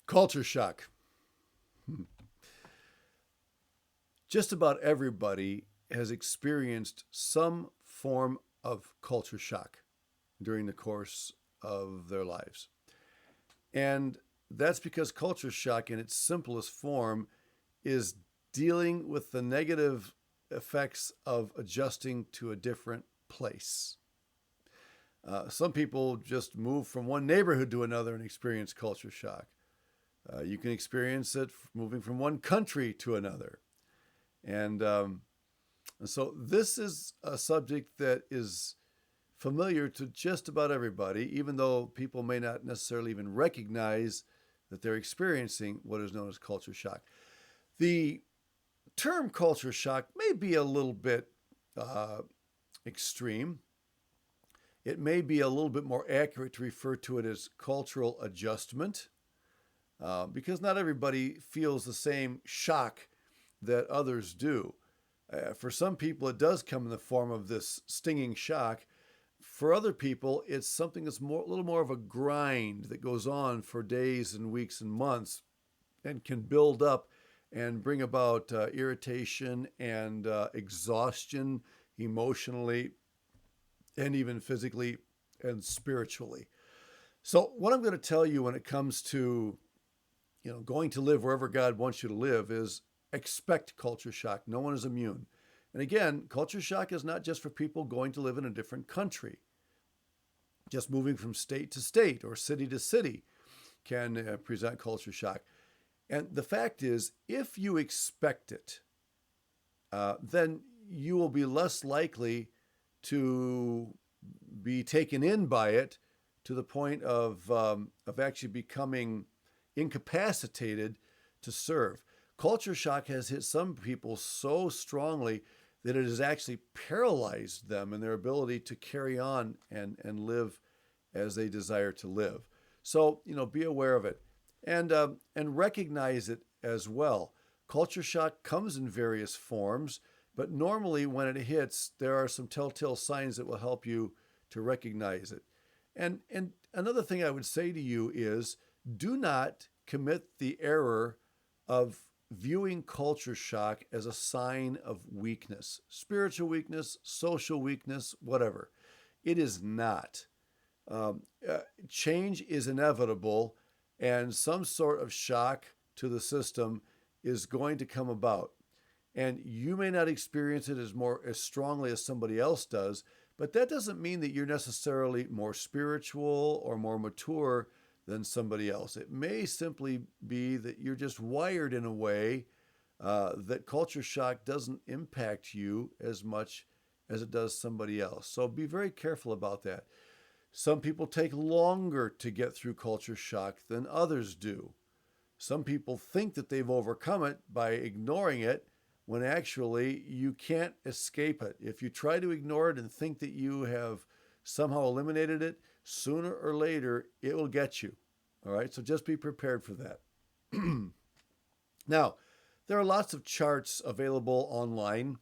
Culture shock. Just about everybody has experienced some form of culture shock during the course of their lives. And that's because culture shock, in its simplest form, is dealing with the negative effects of adjusting to a different place. Some people just move from one neighborhood to another and experience culture shock. You can experience it moving from one country to another. And so this is a subject that is familiar to just about everybody, even though people may not necessarily even recognize that they're experiencing what is known as culture shock. The term culture shock may be a little bit extreme. It may be a little bit more accurate to refer to it as cultural adjustment, because not everybody feels the same shock that others do. For some people, it does come in the form of this stinging shock. For other people, it's something that's a little more of a grind that goes on for days and weeks and months and can build up and bring about irritation and exhaustion emotionally and even physically and spiritually. So what I'm going to tell you when it comes to, going to live wherever God wants you to live is expect culture shock. No one is immune. And again, culture shock is not just for people going to live in a different country. Just moving from state to state or city to city can present culture shock. And the fact is, if you expect it, then you will be less likely to be taken in by it to the point of actually becoming incapacitated to serve. Culture shock has hit some people so strongly that it has actually paralyzed them in their ability to carry on and live as they desire to live. So, be aware of it and recognize it as well. Culture shock comes in various forms, but normally when it hits, there are some telltale signs that will help you to recognize it. And another thing I would say to you is do not commit the error of viewing culture shock as a sign of weakness, spiritual weakness, social weakness, whatever. It is not. Change is inevitable, and some sort of shock to the system is going to come about. And you may not experience it as strongly as somebody else does, but that doesn't mean that you're necessarily more spiritual or more mature than somebody else. It may simply be that you're just wired in a way that culture shock doesn't impact you as much as it does somebody else. So be very careful about that. Some people take longer to get through culture shock than others do. Some people think that they've overcome it by ignoring it when actually you can't escape it. If you try to ignore it and think that you have somehow eliminated it, sooner or later it will get you. All right, so just be prepared for that. Now, there are lots of charts available online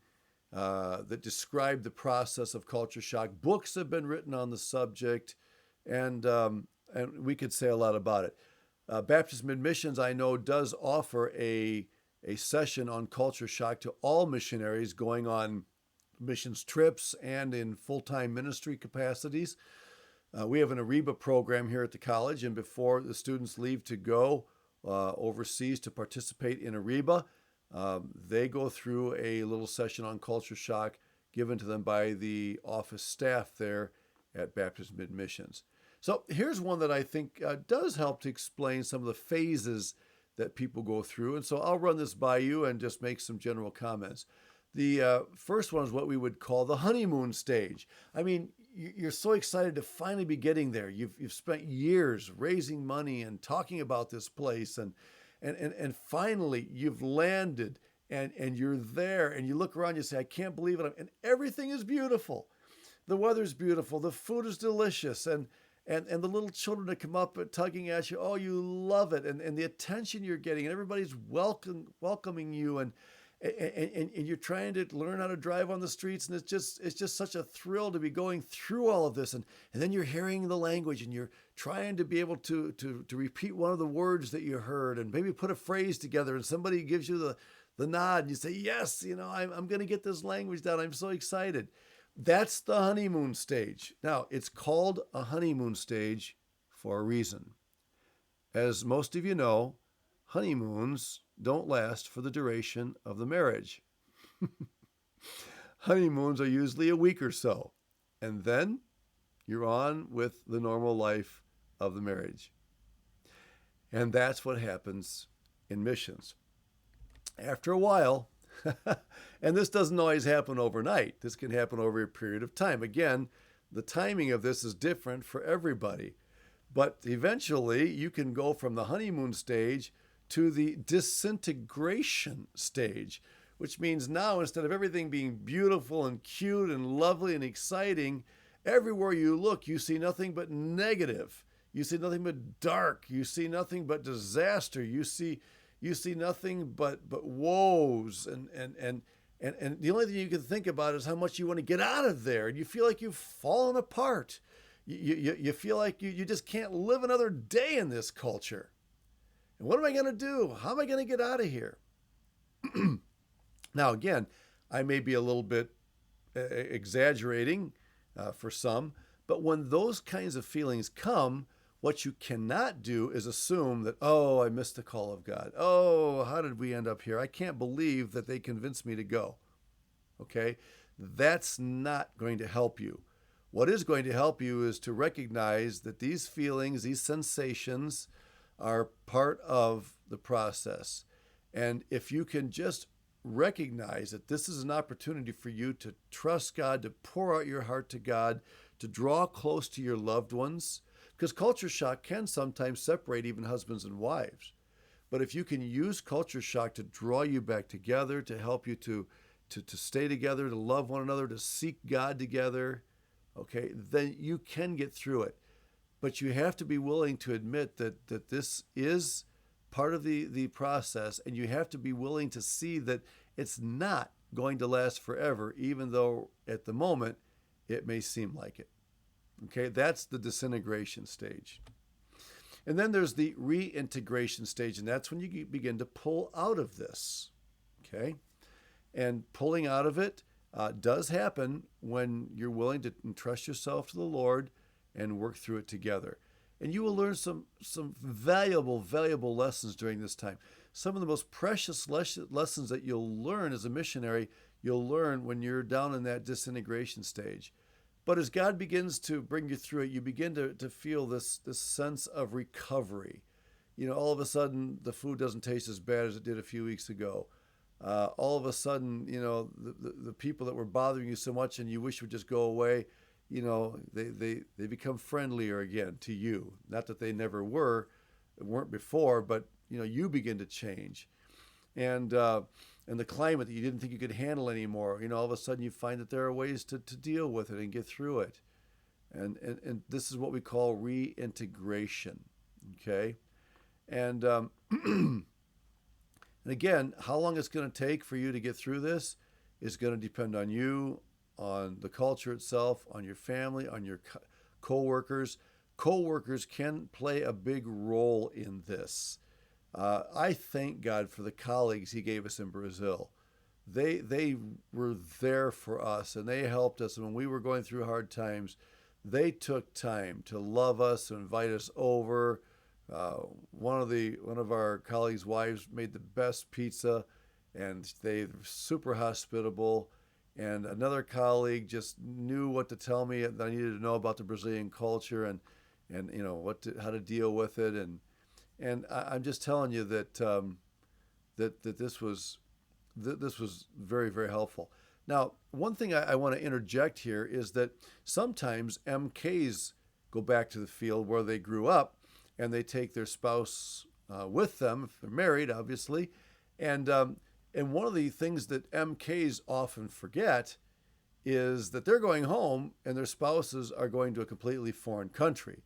that describe the process of culture shock. Books have been written on the subject, and we could say a lot about it. Baptist Mid-Missions, I know, does offer a session on culture shock to all missionaries going on missions trips and in full-time ministry capacities. We have an AREBA program here at the college, and before the students leave to go overseas to participate in AREBA, they go through a little session on culture shock given to them by the office staff there at Baptist Mid-Missions. So here's one that I think does help to explain some of the phases that people go through. And so I'll run this by you and just make some general comments. The first one is what we would call the honeymoon stage. I mean, you're so excited to finally be getting there. You've spent years raising money and talking about this place, and finally you've landed and you're there, and you look around, you say, I can't believe it. And everything is beautiful. The weather's beautiful. The food is delicious. And the little children that come up tugging at you, oh, you love it. And the attention you're getting, and everybody's welcoming you. and you're trying to learn how to drive on the streets, and it's just such a thrill to be going through all of this, and then you're hearing the language, and you're trying to be able to repeat one of the words that you heard, and maybe put a phrase together, and somebody gives you the nod, and you say, yes, I'm going to get this language down. I'm so excited. That's the honeymoon stage. Now, it's called a honeymoon stage for a reason. As most of you know, honeymoons don't last for the duration of the marriage. Honeymoons are usually a week or so, and then you're on with the normal life of the marriage. And that's what happens in missions. After a while, and this doesn't always happen overnight, this can happen over a period of time. Again, the timing of this is different for everybody. But eventually, you can go from the honeymoon stage to the disintegration stage, which means now instead of everything being beautiful and cute and lovely and exciting, everywhere you look, you see nothing but negative. You see nothing but dark. You see nothing but disaster. You see nothing but woes. And the only thing you can think about is how much you want to get out of there. And you feel like you've fallen apart. You feel like you just can't live another day in this culture. And what am I going to do? How am I going to get out of here? Now, again, I may be a little bit exaggerating for some, but when those kinds of feelings come, what you cannot do is assume that, oh, I missed the call of God. Oh, how did we end up here? I can't believe that they convinced me to go. Okay? That's not going to help you. What is going to help you is to recognize that these feelings, these sensations, are part of the process. And if you can just recognize that this is an opportunity for you to trust God, to pour out your heart to God, to draw close to your loved ones, because culture shock can sometimes separate even husbands and wives. But if you can use culture shock to draw you back together, to help you to stay together, to love one another, to seek God together, okay, then you can get through it. But you have to be willing to admit that this is part of the process, and you have to be willing to see that it's not going to last forever, even though at the moment it may seem like it. Okay, that's the disintegration stage. And then there's the reintegration stage, and that's when you begin to pull out of this. Okay, and pulling out of it does happen when you're willing to entrust yourself to the Lord and work through it together. And you will learn some valuable lessons during this time. Some of the most precious lessons that you'll learn as a missionary, you'll learn when you're down in that disintegration stage. But as God begins to bring you through it, you begin to feel this sense of recovery. All of a sudden, the food doesn't taste as bad as it did a few weeks ago. All of a sudden, the people that were bothering you so much and you wish would just go away, they become friendlier again to you. Not that they never weren't before, but you begin to change, and the climate that you didn't think you could handle anymore. All of a sudden you find that there are ways to deal with it and get through it, and this is what we call reintegration. Okay, and and again, how long it's going to take for you to get through this is going to depend on you, on the culture itself, on your family, on your co-workers. Co-workers can play a big role in this. I thank God for the colleagues he gave us in Brazil. They were there for us, and they helped us. And when we were going through hard times, they took time to love us and invite us over. One of our colleagues' wives made the best pizza, and they were super hospitable. And another colleague just knew what to tell me that I needed to know about the Brazilian culture and how to deal with it. And I'm just telling you that that this was very, very helpful. Now, one thing I want to interject here is that sometimes MKs go back to the field where they grew up, and they take their spouse with them if they're married, obviously, and one of the things that MKs often forget is that they're going home and their spouses are going to a completely foreign country.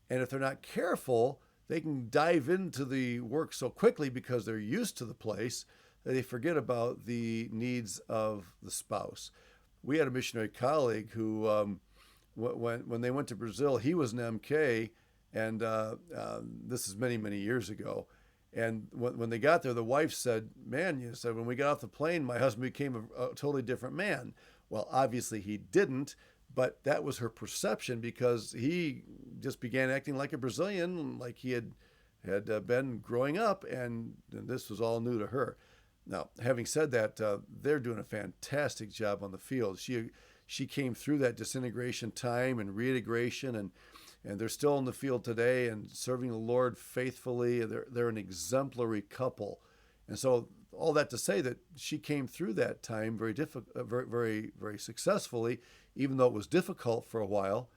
And if they're not careful, they can dive into the work so quickly because they're used to the place that they forget about the needs of the spouse. We had a missionary colleague who, when they went to Brazil, he was an MK, and this is many, many years ago. And when they got there, the wife said, "Man, you said when we got off the plane, my husband became a totally different man." Well, obviously he didn't, but that was her perception because he just began acting like a Brazilian, like he had been growing up, and this was all new to her. Now, having said that, they're doing a fantastic job on the field. She came through that disintegration time and reintegration, and they're still in the field today and serving the Lord faithfully. They're an exemplary couple, and so all that to say that she came through that time very very successfully, even though it was difficult for a while.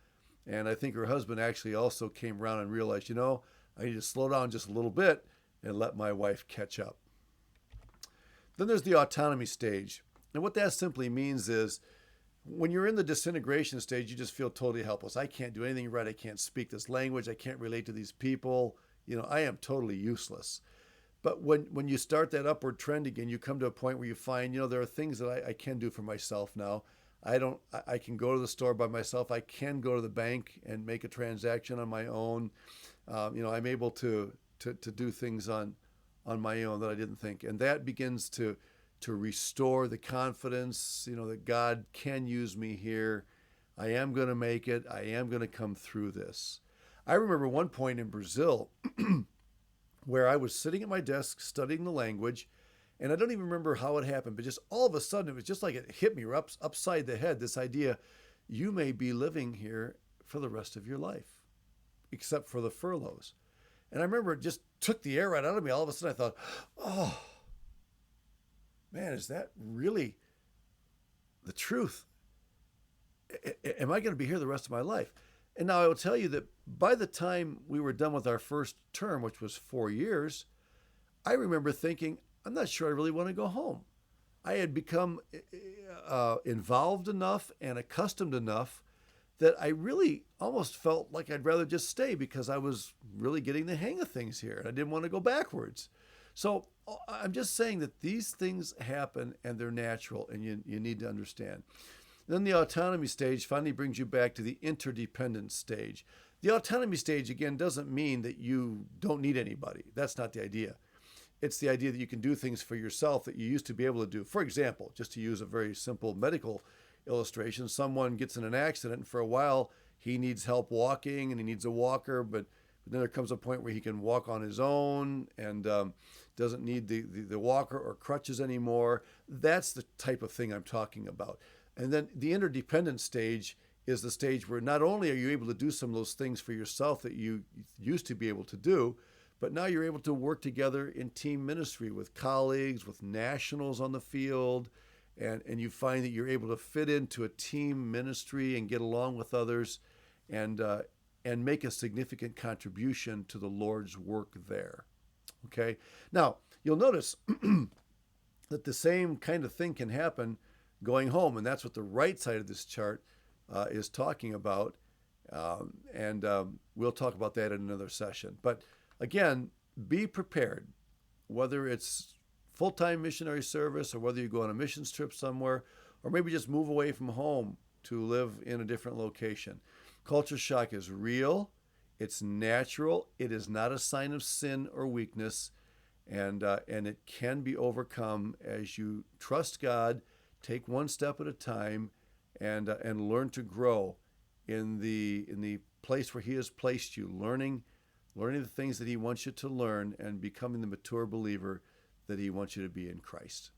And I think her husband actually also came around and realized, I need to slow down just a little bit and let my wife catch up. Then there's the autonomy stage. And what that simply means is when you're in the disintegration stage, you just feel totally helpless. I can't do anything right. I can't speak this language. I can't relate to these people. I am totally useless. But when you start that upward trend again, you come to a point where you find, there are things that I can do for myself now. I can go to the store by myself. I can go to the bank and make a transaction on my own. I'm able to do things on my own that I didn't think. And that begins to restore the confidence, that God can use me here. I am going to make it. I am going to come through this. I remember one point in Brazil where I was sitting at my desk studying the language, and I don't even remember how it happened, but just all of a sudden, it was just like it hit me upside the head, this idea, you may be living here for the rest of your life, except for the furloughs. And I remember it just took the air right out of me. All of a sudden I thought, oh, man, is that really the truth? Am I going to be here the rest of my life? And now I will tell you that by the time we were done with our first term, which was 4 years, I remember thinking, I'm not sure I really want to go home. I had become involved enough and accustomed enough that I really almost felt like I'd rather just stay because I was really getting the hang of things here and I didn't want to go backwards. So I'm just saying that these things happen and they're natural and you need to understand. Then the autonomy stage finally brings you back to the interdependence stage. The autonomy stage, again, doesn't mean that you don't need anybody. That's not the idea. It's the idea that you can do things for yourself that you used to be able to do. For example, just to use a very simple medical illustration, someone gets in an accident and for a while he needs help walking and he needs a walker, but then there comes a point where he can walk on his own and doesn't need the walker or crutches anymore. That's the type of thing I'm talking about. And then the interdependent stage is the stage where not only are you able to do some of those things for yourself that you used to be able to do, but now you're able to work together in team ministry with colleagues, with nationals on the field, and you find that you're able to fit into a team ministry and get along with others and make a significant contribution to the Lord's work there. Okay? Now, you'll notice that the same kind of thing can happen going home, and that's what the right side of this chart is talking about, and we'll talk about that in another session. But again, be prepared, whether it's full-time missionary service or whether you go on a missions trip somewhere, or maybe just move away from home to live in a different location. Culture shock is real, it's natural, it is not a sign of sin or weakness, and it can be overcome as you trust God, take one step at a time, and learn to grow in the place where He has placed you, learning the things that He wants you to learn, and becoming the mature believer that He wants you to be in Christ.